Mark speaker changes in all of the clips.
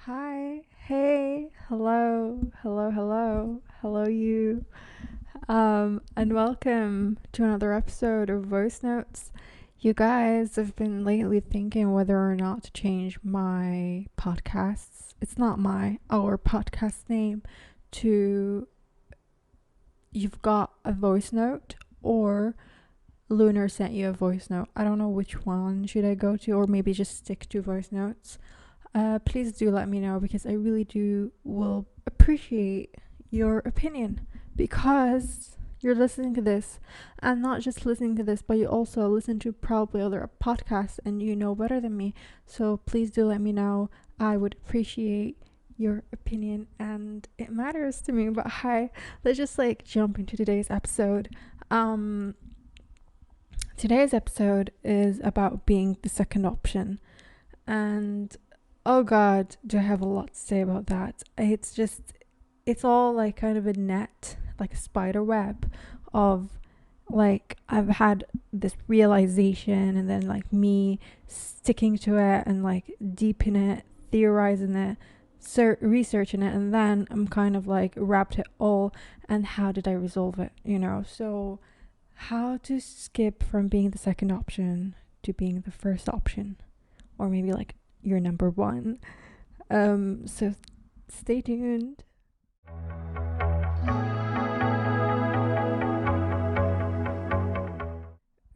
Speaker 1: Hi, hey, hello, you. And welcome to another episode of Voice Notes. You guys have been lately thinking whether or not to change my podcasts. It's not our podcast name to You've Got a Voice Note or Lunar sent you a voice note. I don't know which one should I go to, or maybe just stick to voice notes. Please do let me know because I really will appreciate your opinion because you're listening to this and not just listening to this, but you also listen to probably other podcasts and you know better than me. So please do let me know. I would appreciate your opinion and it matters to me. But hi, let's just jump into today's episode. Today's episode is about being the second option. And oh god, do I have a lot to say about that. It's all kind of a net, like a spider web of I've had this realization and then me sticking to it and deep in it, theorizing it, researching it, and then I'm kind of wrapped it all. And how did I resolve it? So how to skip from being the second option to being the first option, or maybe your number one. So stay tuned.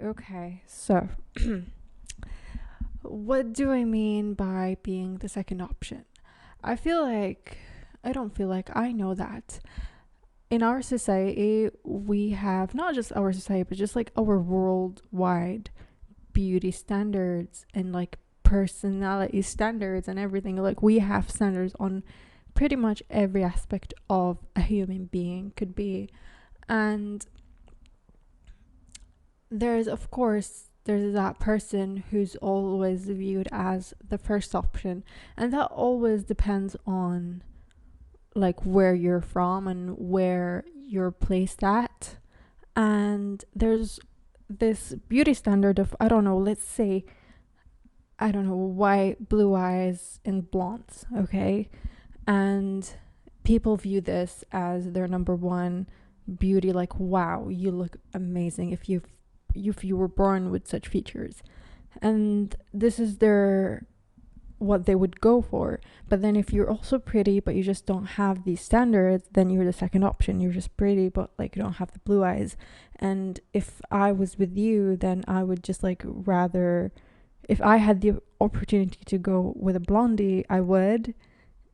Speaker 1: Okay, so what do I mean by being the second option? I know that in our society, we have not just our society, but just our worldwide beauty standards and personality standards and everything. We have standards on pretty much every aspect of a human being could be. And there's that person who's always viewed as the first option, and that always depends on where you're from and where you're placed at. And there's this beauty standard of, let's say, white, blue eyes, and blondes, okay? And people view this as their number one beauty, wow, you look amazing if you were born with such features. And this is what they would go for. But then if you're also pretty but you just don't have these standards, then you're the second option. You're just pretty but you don't have the blue eyes. And if I was with you, then I would just rather, if I had the opportunity to go with a blondie, I would.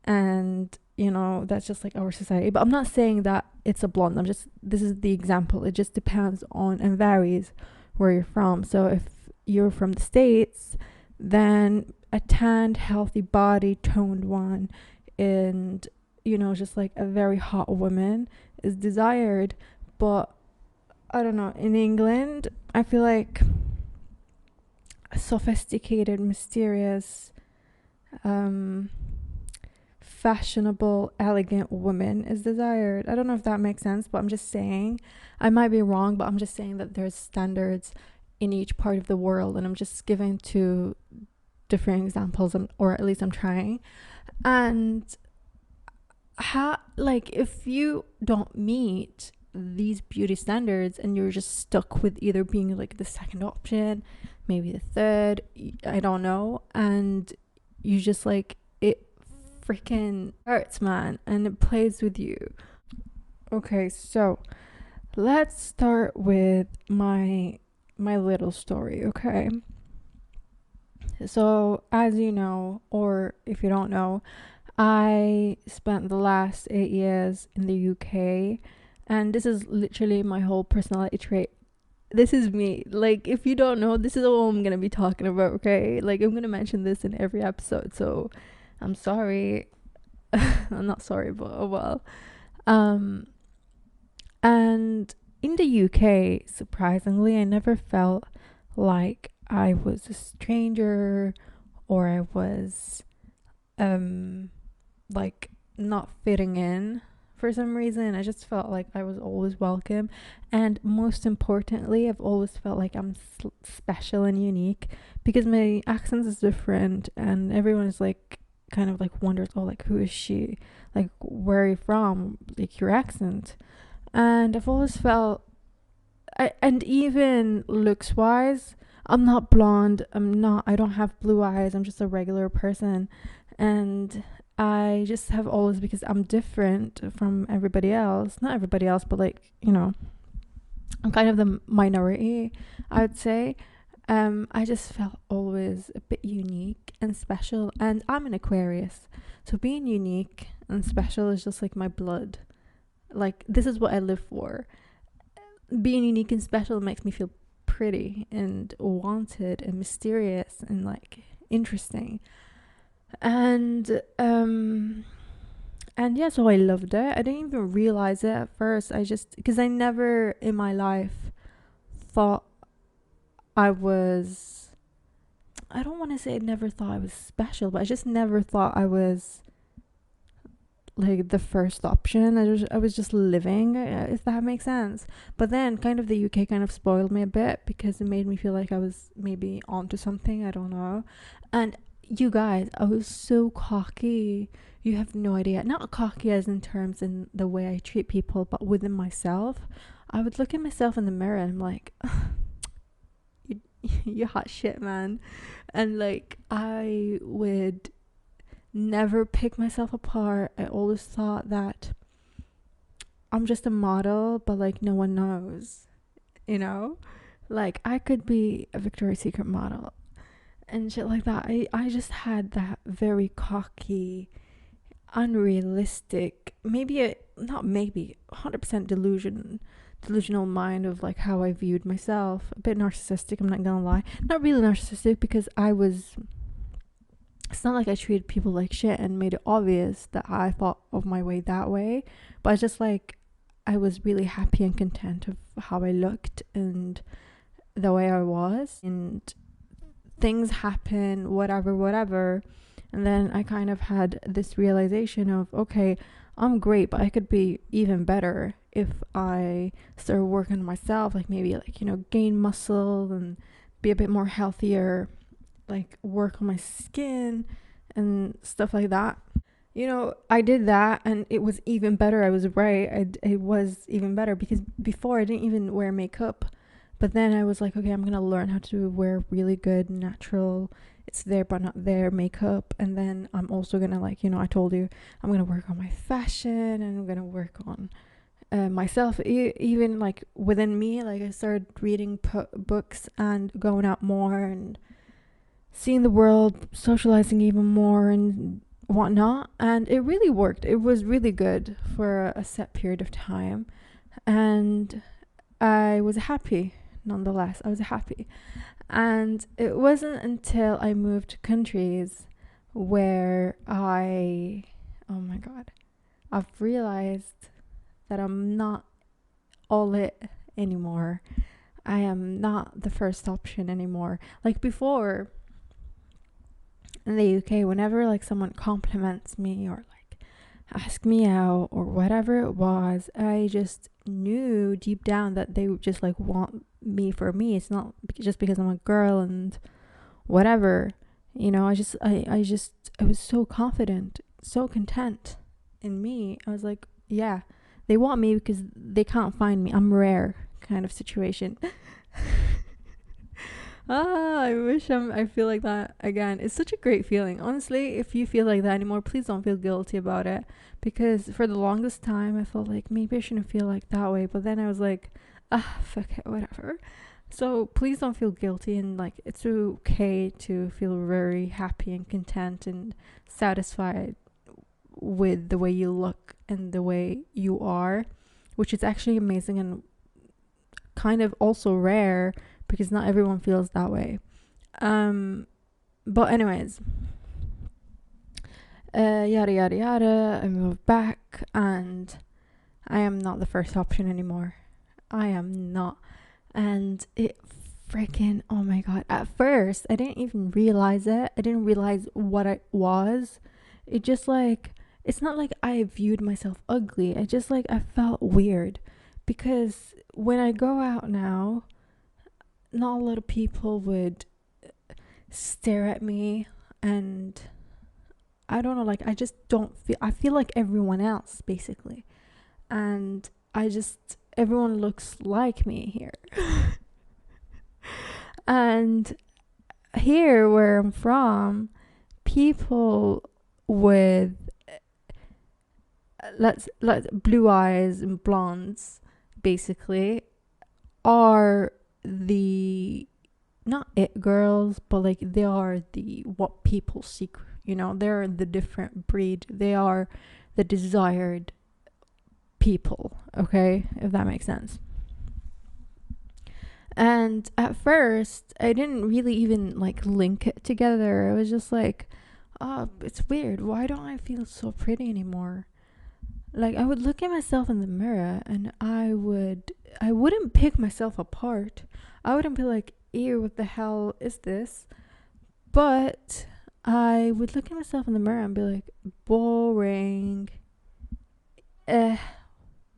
Speaker 1: And that's just our society. But I'm not saying that it's a blonde. This is the example. It just depends on and varies where you're from. So if you're from the States, then a tanned, healthy body, toned one, and just a very hot woman is desired. But I don't know, in England, I feel a sophisticated, mysterious, fashionable, elegant woman is desired. I don't know if that makes sense, but I'm just saying, I might be wrong, but I'm just saying that there's standards in each part of the world, and I'm just giving two different examples, or at least I'm trying. And if you don't meet these beauty standards and you're just stuck with either being the second option, maybe the third, I don't know, and you just it freaking hurts, man, and it plays with you. Okay, so let's start with my little story, okay? So as you know, or if you don't know, I spent the last 8 years in the UK, and this is literally my whole personality trait. This is me. If you don't know, this is all I'm gonna be talking about, okay? I'm gonna mention this in every episode, so I'm sorry. I'm not sorry, but oh well. And in the UK, surprisingly, I never felt like I was a stranger or I was not fitting in for some reason. I just felt like I was always welcome, and most importantly, I've always felt like I'm special and unique because my accent is different and everyone is kind of like wondered, oh, like, who is she? Like, where are you from? Like, your accent. And I've always felt, and even looks wise, I'm not blonde. I don't have blue eyes. I'm just a regular person. And I just have always, because I'm different from everybody else, not everybody else, but like, I'm kind of the minority, I would say. I just felt always a bit unique and special. And I'm an Aquarius. So being unique and special is just like my blood. Like, this is what I live for. Being unique and special makes me feel pretty and wanted and mysterious and like interesting. And yeah, so I loved it. I didn't even realize it at first. Because I never in my life thought I was, I don't want to say I never thought I was special, but I just never thought I was like the first option. I was just living, if that makes sense. But then kind of the UK kind of spoiled me a bit, because it made me feel like I was maybe onto something. I don't know. And you guys, I was so cocky. You have no idea. Not cocky as in terms in the way I treat people, but within myself. I would look at myself in the mirror and I'm like, you hot shit, man. And like, I would never pick myself apart. I always thought that I'm just a model, but like no one knows, you know? Like, I could be a Victoria's Secret model and shit like that. I just had that very cocky, unrealistic, not maybe 100% delusional mind of like how I viewed myself. A bit narcissistic, I'm not gonna lie. Not really narcissistic, because it's not like I treated people like shit and made it obvious that I thought of my way that way, but it's just like I was really happy and content of how I looked and the way I was. And things happen, whatever, and then I kind of had this realization of, okay, I'm great, but I could be even better if I started working on myself, like maybe like, gain muscle and be a bit more healthier, like work on my skin and stuff like that. I did that and it was even better. I was right. It was even better, because before I didn't even wear makeup. But then I was like, okay, I'm going to learn how to wear really good, natural, it's there but not there makeup. And then I'm also going to, like, I told you, I'm going to work on my fashion, and I'm going to work on myself. Even like within me, like I started reading books and going out more and seeing the world, socializing even more and whatnot. And it really worked. It was really good for a set period of time. And I was happy. Nonetheless, I was happy. And it wasn't until I moved to countries where oh my God, I've realized that I'm not all it anymore. I am not the first option anymore. Like before, in the UK, whenever like someone compliments me or like ask me out or whatever it was, I just knew deep down that they would just like want me for me. It's not just because I'm a girl and whatever, I was so confident, so content in me. I was like, yeah, they want me because they can't find me. I'm rare, kind of situation. I wish I feel like that again. It's such a great feeling. Honestly, if you feel like that anymore, please don't feel guilty about it. Because for the longest time, I felt like maybe I shouldn't feel like that way. But then I was like, fuck it, whatever. So please don't feel guilty. And like, it's okay to feel very happy and content and satisfied with the way you look and the way you are, which is actually amazing and kind of also rare, because not everyone feels that way. But anyways, yada yada yada, I moved back and I am not the first option anymore. I am not. And it freaking, oh my God, at first I didn't even realize it. I didn't realize what I was. It just like, it's not like I viewed myself ugly. I just like, I felt weird, because when I go out now, not a lot of people would stare at me and I don't know, like I just don't feel, I feel like everyone else basically. And everyone looks like me here. And here where I'm from, people with let's blue eyes and blondes basically are the, not it girls, but like they are the what people seek, you know, they're the different breed. They are the desired people, okay? If that makes sense. And at first, I didn't really even like link it together. I was just like, oh, it's weird. Why don't I feel so pretty anymore? Like I would look at myself in the mirror and I wouldn't pick myself apart. I wouldn't be like, ew, what the hell is this? But I would look at myself in the mirror and be like, boring,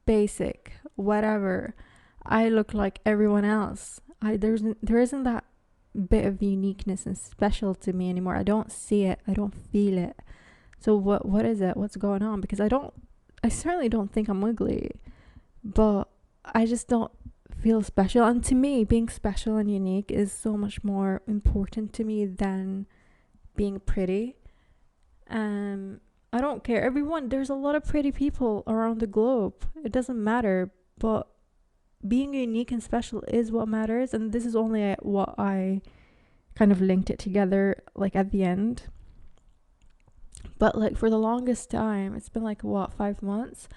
Speaker 1: basic, whatever. I look like everyone else. There isn't that bit of uniqueness and special to me anymore. I don't see it. I don't feel it. So what is it? What's going on? Because I certainly don't think I'm ugly, but I just don't feel special. And to me, being special and unique is so much more important to me than being pretty. I don't care. There's a lot of pretty people around the globe. It doesn't matter, but being unique and special is what matters. And this is only what I kind of linked it together, like at the end. But like for the longest time, it's been like 5 months,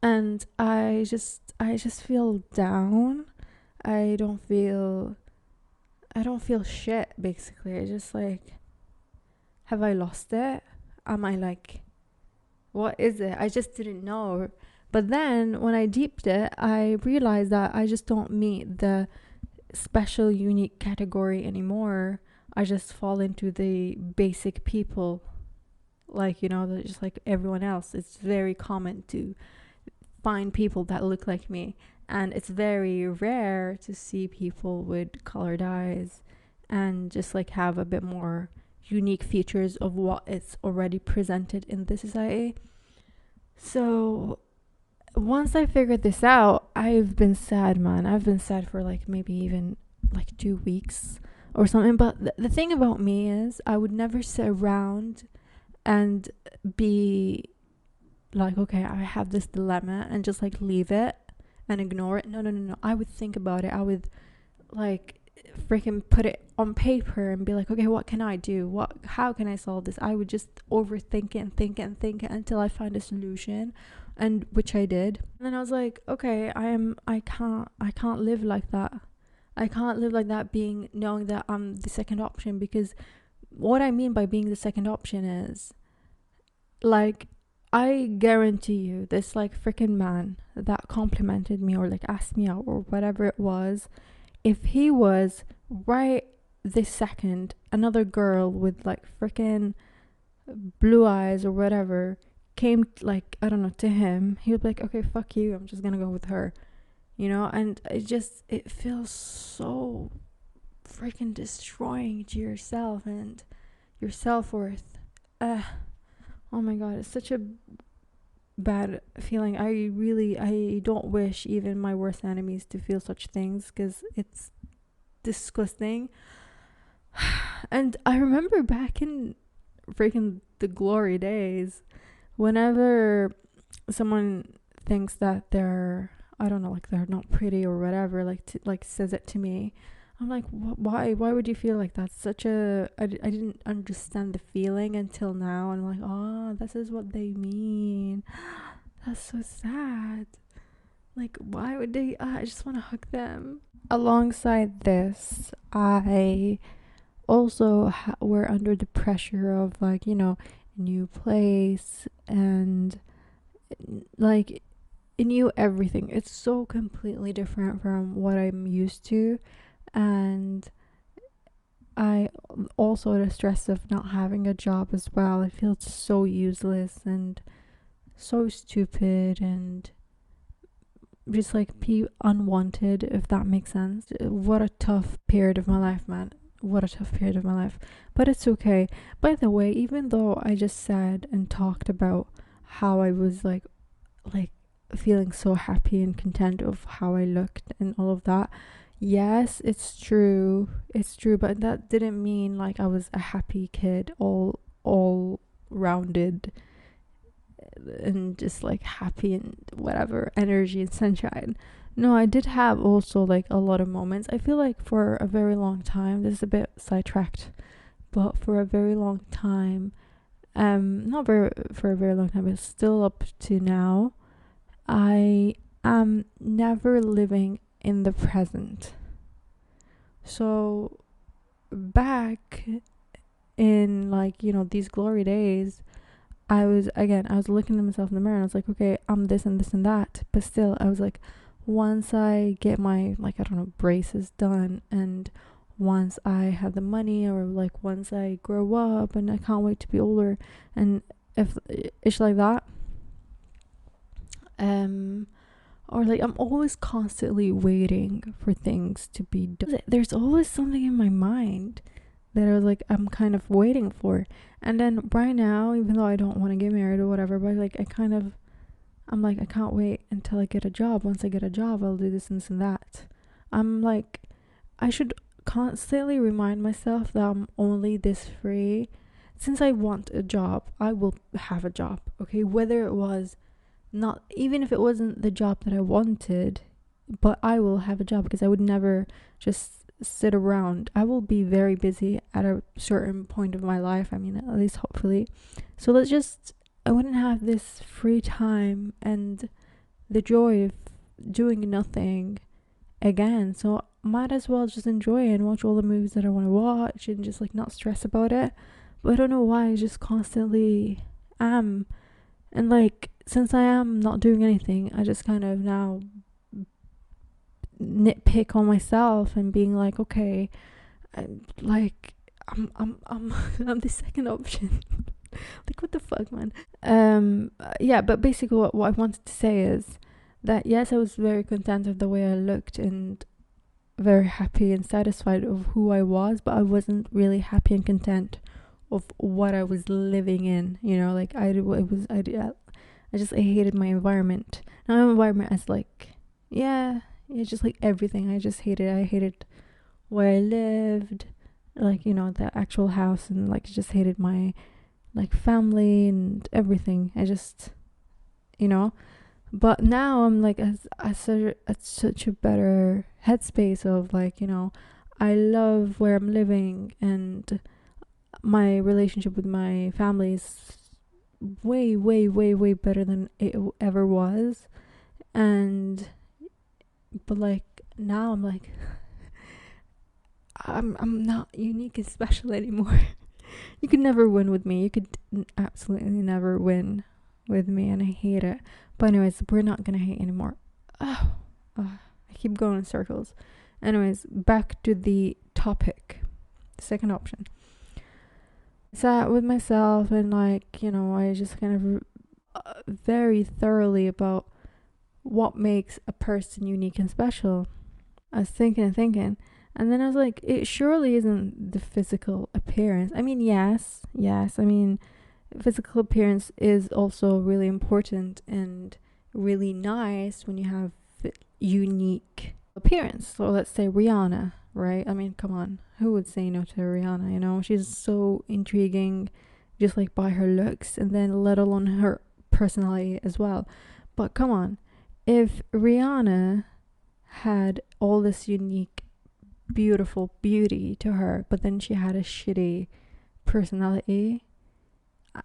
Speaker 1: and I just feel down. I don't feel shit basically. I just like, have I lost it? Am I like, what is it? I just didn't know. But then when I deeped it, I realized that I just don't meet the special, unique category anymore. I just fall into the basic people. Like, you know, they're just like everyone else. It's very common to find people that look like me. And it's very rare to see people with colored eyes and just like have a bit more unique features of what is already presented in the society. So once I figured this out, I've been sad, man. I've been sad for like maybe even like 2 weeks or something. But the thing about me is I would never sit around and be like, okay, I have this dilemma and just like leave it and ignore it. No. I would think about it. I would like freaking put it on paper and be like, okay, what can I do? How can I solve this? I would just overthink it and think it until I find a solution, and which I did. And then I was like, okay, I can't live like that. I can't live like that, being knowing that I'm the second option. Because what I mean by being the second option is, like, I guarantee you, this like freaking man that complimented me or like asked me out or whatever it was, if he was right this second, another girl with like freaking blue eyes or whatever came, like, I don't know, to him, he would be like, okay, fuck you, I'm just gonna go with her, you know? And it feels so freaking destroying to yourself and your self-worth. Oh my god, it's such a bad feeling. I don't wish even my worst enemies to feel such things, because it's disgusting. And I remember back in freaking the glory days, whenever someone thinks that they're, I don't know, like they're not pretty or whatever, like says it to me, I'm like, why would you feel like that? I didn't understand the feeling until now. And I'm like, oh, this is what they mean. That's so sad. Like, why would they? I just want to hug them. Alongside this, I also were under the pressure of, like, you know, a new place, and like it knew everything. It's so completely different from what I'm used to. And I also, the stress of not having a job as well. I feel so useless and so stupid and just like unwanted, if that makes sense. What a tough period of my life, man. what a tough period of my life. But it's okay. By the way, even though I just said and talked about how I was like feeling so happy and content of how I looked and all of that, yes, it's true. It's true, but that didn't mean like I was a happy kid, all rounded and just like happy and whatever, energy and sunshine. No, I did have also like a lot of moments. I feel like for a very long time, this is a bit sidetracked, but for a very long time, not very for a very long time, but still up to now, I am never living in the present. So back in like, these glory days, I was looking at myself in the mirror and I was like, okay, I'm this and this and that. But still, I was like, once I get my, like, I don't know, braces done, and once I have the money, or like once I grow up and I can't wait to be older, and if it's like that, or like I'm always constantly waiting for things to be done. There's always something in my mind that I was like, I'm kind of waiting for. And then right now, even though I don't want to get married or whatever, but like I'm like, I can't wait until I get a job. Once I get a job, I'll do this and this and that. I'm like, I should constantly remind myself that I'm only this free. Since I want a job, I will have a job, okay? Whether it was not, even if it wasn't the job that I wanted, but I will have a job, because I would never just sit around. I will be very busy at a certain point of my life. I mean, at least hopefully. So I wouldn't have this free time and the joy of doing nothing again. So might as well just enjoy it and watch all the movies that I want to watch and just like not stress about it. But I don't know why I just constantly am. And like, since I am not doing anything, I just kind of now nitpick on myself and being like, okay, I'm I'm the second option. Like, what the fuck, man? Yeah, but basically what I wanted to say is that yes, I was very content of the way I looked and very happy and satisfied of who I was, but I wasn't really happy and content of what I was living in. Like I hated my environment. Now my environment is like, yeah, it's just like everything. I just hated it. I hated where I lived, like, the actual house, and like just hated my like family and everything. I just, but now I'm like at such a better headspace of like, I love where I'm living, and my relationship with my family is way, way, way, way better than it ever was. But like now I'm like, I'm not unique and special anymore. You could never win with me. You could absolutely never win with me, and I hate it. But anyways, we're not gonna hate anymore. I keep going in circles. Anyways, back to the topic. Second option. Sat with myself and like, I just kind of very thoroughly about what makes a person unique and special. I was thinking and thinking, and then I was like, it surely isn't the physical appearance. I mean, yes. I mean, physical appearance is also really important and really nice when you have unique appearance. So let's say Rihanna, right? I mean, come on, who would say no to Rihanna? She's so intriguing, just like by her looks, and then let alone her personality as well. But come on, if Rihanna had all this unique, beautiful beauty to her, but then she had a shitty personality,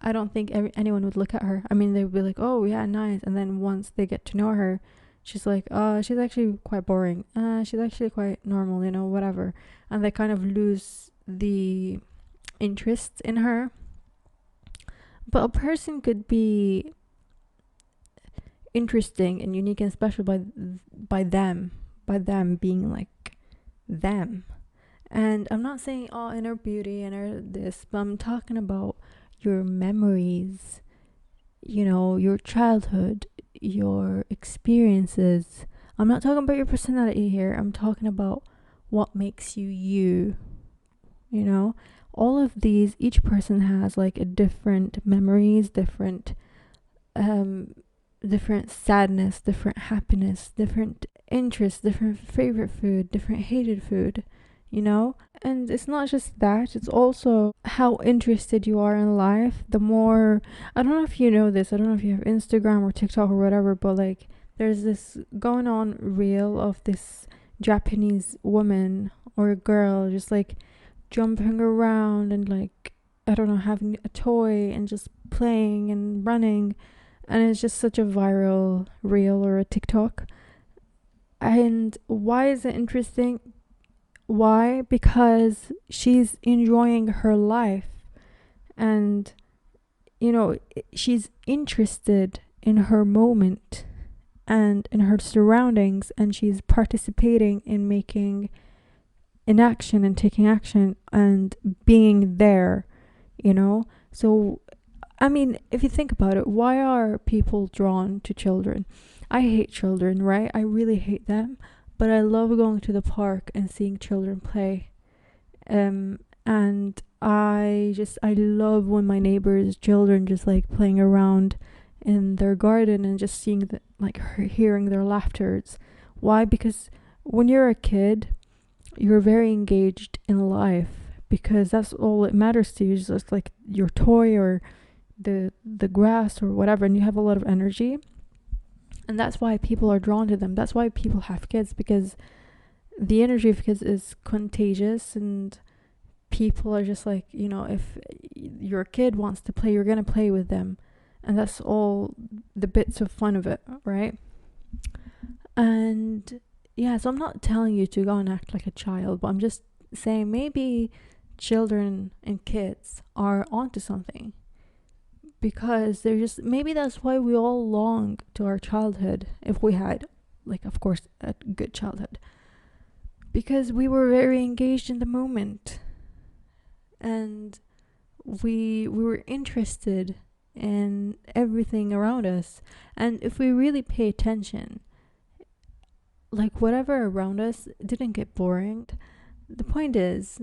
Speaker 1: I don't think anyone would look at her. I mean, they would be like, oh yeah, nice, and then once they get to know her, she's like, she's actually quite boring. She's actually quite normal, whatever. And they kind of lose the interest in her. But a person could be interesting and unique and special by them being like them. And I'm not saying inner beauty and inner this, but I'm talking about your memories, your childhood, your experiences. I'm not talking about your personality here. I'm talking about what makes you you. you know. All of these, each person has like a different memories, um different sadness, different happiness, different interests, different favorite food, different hated food, you know. And it's not just that, it's also how interested you are in life. The more, I don't know if you know this, I don't know if you have Instagram or TikTok or whatever, but like there's this going on reel of this Japanese woman or a girl just like jumping around and like, I don't know, having a toy and just playing and running, and it's just such a viral reel or a TikTok. And why is it interesting? Why? Because she's enjoying her life, and you know, she's interested in her moment and in her surroundings, and she's participating in making in action and taking action and being there, you know. So I mean, if you think about it, why are people drawn to children? I hate children, right? I really hate them, but I love going to the park and seeing children play. And I love when my neighbors' children just like playing around in their garden and just seeing hearing their laughters. Why? Because when you're a kid, you're very engaged in life, because that's all that matters to you, is just like your toy or the grass or whatever, and you have a lot of energy, and that's why people are drawn to them. That's why people have kids, because the energy of kids is contagious, and people are just like, you know, if your kid wants to play, you're gonna play with them, and that's all the bits of fun of it, right? And yeah, so I'm not telling you to go and act like a child, but I'm just saying maybe children and kids are onto something, because they're just, maybe that's why we all long to our childhood, if we had, like, of course, a good childhood, because we were very engaged in the moment, and we were interested in everything around us. And if we really pay attention, like whatever around us didn't get boring. The point is,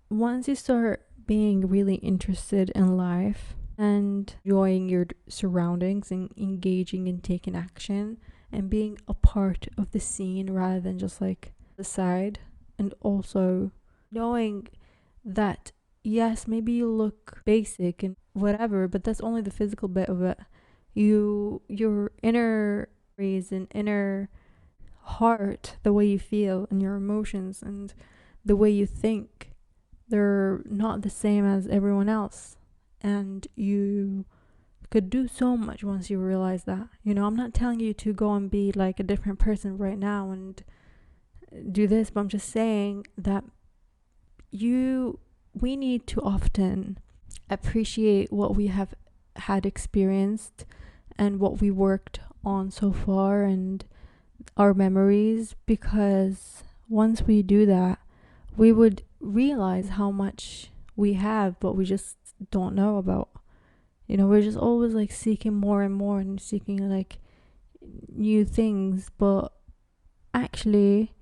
Speaker 1: once you start being really interested in life and enjoying your surroundings and engaging and taking action and being a part of the scene rather than just like the side, and also knowing that yes, maybe you look basic and whatever, but that's only the physical bit of it. Your inner reason, inner heart, the way you feel and your emotions and the way you think, they're not the same as everyone else, and you could do so much once you realize that. You know, I'm not telling you to go and be like a different person right now and do this, but I'm just saying that we need to often appreciate what we have had experienced and what we worked on so far and our memories, because once we do that, we would realize how much we have, but we just don't know about. You know, we're just always like seeking more and more and seeking like new things, but actually,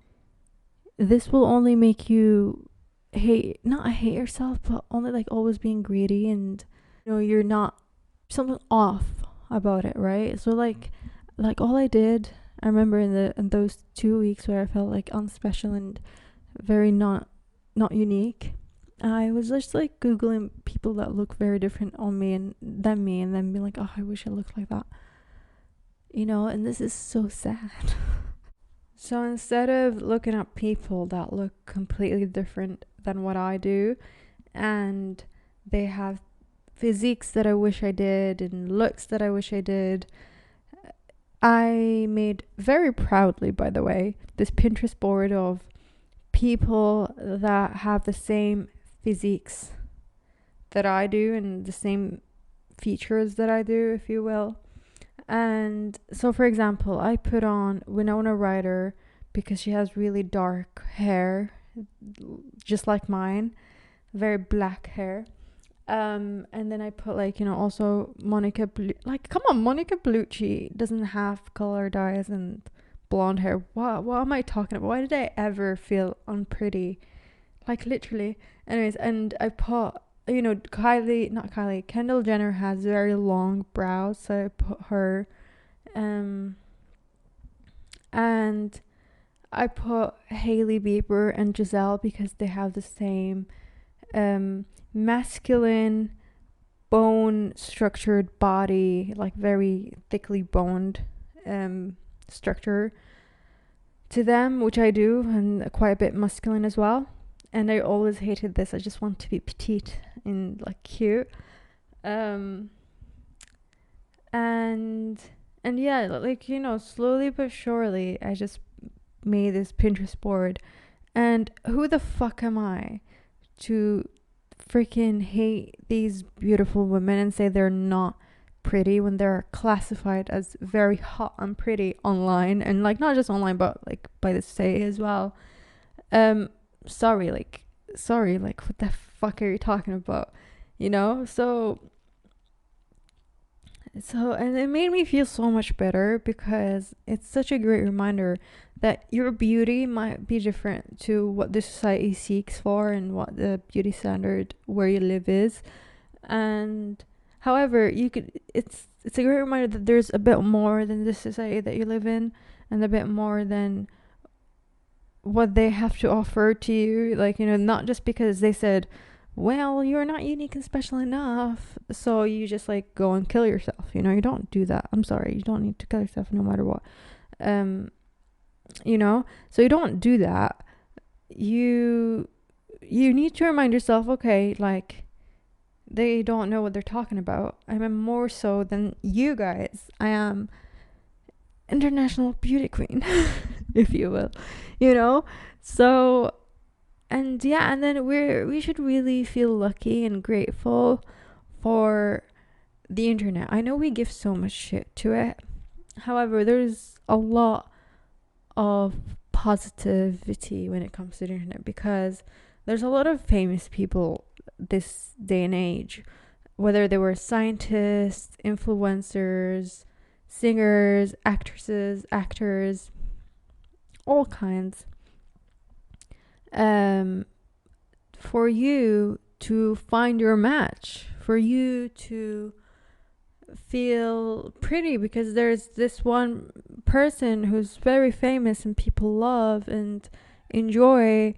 Speaker 1: this will only make you not hate yourself, but only like always being greedy, and you know, you're not, something off about it, right? So like all I did, I remember in those 2 weeks where I felt like unspecial and very not unique, I was just like googling people that look very different on me and than me, and then being like, oh, I wish I looked like that, you know. And this is so sad. So instead of looking at people that look completely different than what I do, and they have physiques that I wish I did and looks that I wish I did, I made, very proudly by the way, this Pinterest board of people that have the same physiques that I do and the same features that I do, if you will. And so, for example, I put on Winona Ryder because she has really dark hair, just like mine, very black hair. And then I put like, you know, also Monica, like, come on, Monica Bellucci doesn't have color dyes and blonde hair. What am I talking about? Why did I ever feel unpretty? like literally. Anyways, and I put, you know, Kendall Jenner has very long brows, so I put her, and I put Hailey Bieber and Giselle because they have the same masculine bone structured body, like very thickly boned structure to them, which I do, and quite a bit masculine as well. And I always hated this. I just want to be petite and like cute. And yeah, like, you know, slowly but surely I just made this Pinterest board. And who the fuck am I to freaking hate these beautiful women and say they're not pretty when they're classified as very hot and pretty online, and like not just online but like by the society as well. Sorry, like what the fuck are you talking about, you know? So and it made me feel so much better because it's such a great reminder that your beauty might be different to what the society seeks for and what the beauty standard where you live is. And however, it's a great reminder that there's a bit more than the society that you live in, and a bit more than what they have to offer to you. Like, you know, not just because they said, well, you're not unique and special enough, so you just like go and kill yourself. You know, you don't do that. I'm sorry, you don't need to kill yourself no matter what. You know, so you don't do that. You need to remind yourself, okay, like, they don't know what they're talking about. I'm more so than you guys. I am international beauty queen, if you will, you know? So, and yeah, and then we should really feel lucky and grateful for the internet. I know we give so much shit to it. However, there's a lot of positivity when it comes to the internet, because there's a lot of famous people this day and age, whether they were scientists, influencers, singers, actresses, actors, all kinds. For you to find your match, for you to feel pretty because there's this one person who's very famous and people love and enjoy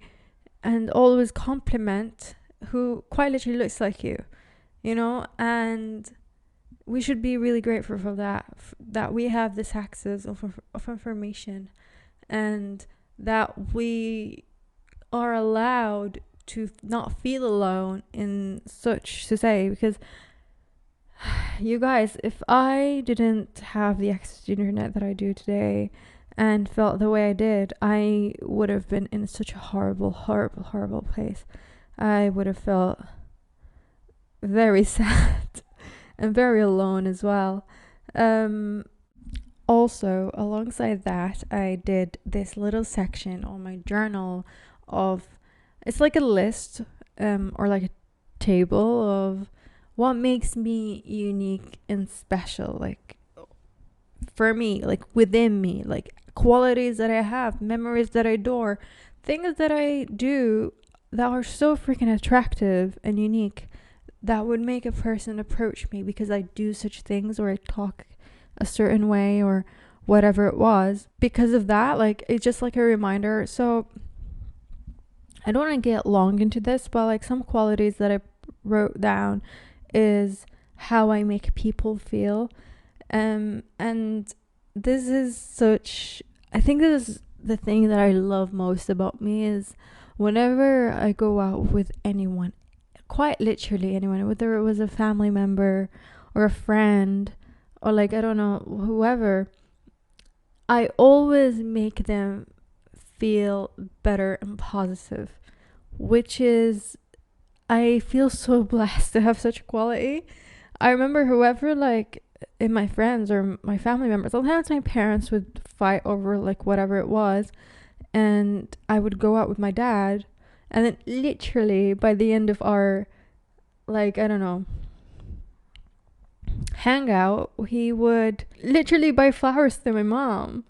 Speaker 1: and always compliment, who quite literally looks like you, you know? And we should be really grateful for that we have this access of information, and that we are allowed to not feel alone in such society. Because you guys, if I didn't have the access to the internet that I do today and felt the way I did, I would have been in such a horrible place. I would have felt very sad and very alone as well. Also, alongside that, I did this little section on my journal of, it's like a list, or like a table of what makes me unique and special, like for me, like within me, like qualities that I have, memories that I adore, things that I do that are so freaking attractive and unique that would make a person approach me because I do such things, or I talk a certain way, or whatever it was. Because of that, like, it's just like a reminder. So I don't want to get long into this, but like some qualities that I wrote down is how I make people feel. And this is such, I think this is the thing that I love most about me, is whenever I go out with anyone, quite literally anyone, whether it was a family member or a friend or like, I don't know, whoever, I always make them feel better and positive, which is, I feel so blessed to have such quality. I remember whoever, like, in my friends or my family members, sometimes my parents would fight over like whatever it was, and I would go out with my dad, and then literally by the end of our, like, I don't know, hangout, he would literally buy flowers to my mom.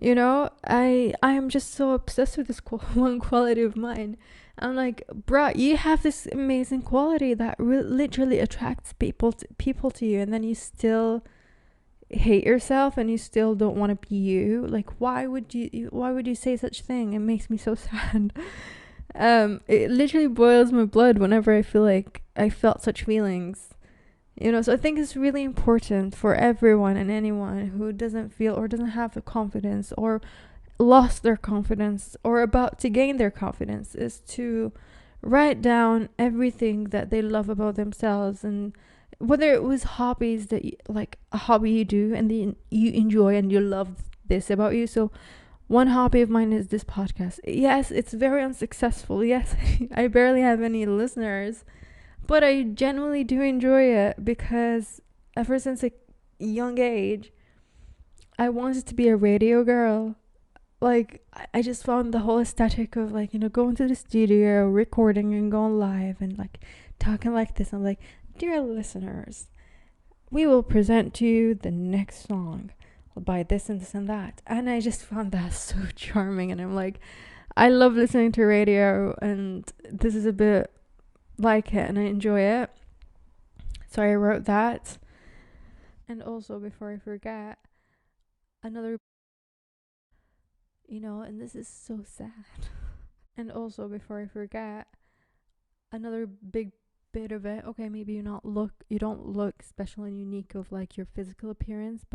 Speaker 1: You know, I am just so obsessed with this one quality of mine. I'm like, bruh, you have this amazing quality that literally attracts people to you, and then you still hate yourself and you still don't want to be you. Like, why would you say such thing? It makes me so sad. It literally boils my blood whenever I feel like I felt such feelings. So I think it's really important for everyone and anyone who doesn't feel or doesn't have the confidence or lost their confidence or about to gain their confidence is to write down everything that they love about themselves, and whether it was hobbies that like a hobby you do and then you enjoy and you love this about you. So one hobby of mine is this podcast. Yes, it's very unsuccessful. Yes, I barely have any listeners, but I genuinely do enjoy it because ever since a young age I wanted to be a radio girl. Like, I just found the whole aesthetic of, like, going to the studio, recording and going live and like talking like this. I'm like, dear listeners, we will present to you the next song by this and this and that. And I just found that so charming. And I'm like, I love listening to radio, and this is a bit like it, and I enjoy it. So I wrote that. And also, before I forget, another, and this is so sad. And also, before I forget, another big bit of it. Okay, maybe you don't look special and unique of like your physical appearance,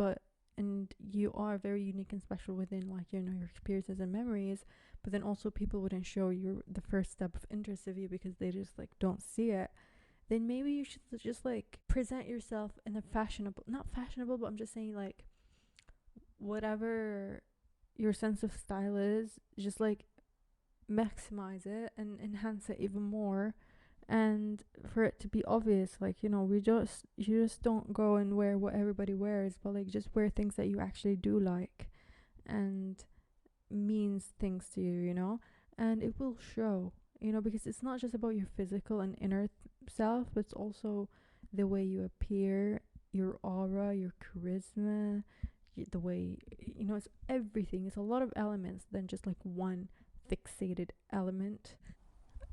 Speaker 1: and you are very unique and special within like your experiences and memories. But then also people wouldn't show you the first step of interest of you because they just like don't see it. Then maybe you should just like present yourself in a not fashionable, but I'm just saying like whatever your sense of style is, just like maximize it and enhance it even more, and for it to be obvious, like you just don't go and wear what everybody wears, but like just wear things that you actually do like and means things to you, and it will show, because it's not just about your physical and inner self, but it's also the way you appear, your aura, your charisma, the way it's everything. It's a lot of elements than just like one fixated element.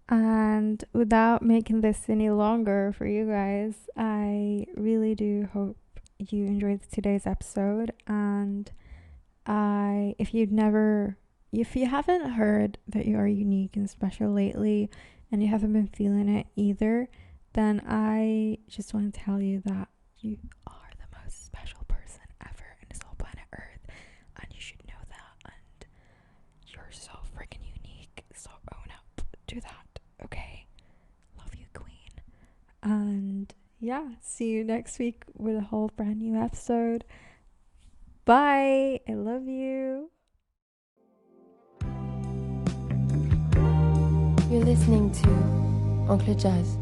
Speaker 1: And without making this any longer for you guys, I really do hope you enjoyed today's episode. And if you haven't heard that you are unique and special lately, and you haven't been feeling it either, then I just want to tell you that you are the most special person ever in this whole planet Earth, and you should know that. And you're so freaking unique. So own up to that. Okay, love you, queen. And yeah, see you next week with a whole brand new episode. Bye. I love you.
Speaker 2: You're listening to Uncle Jazz.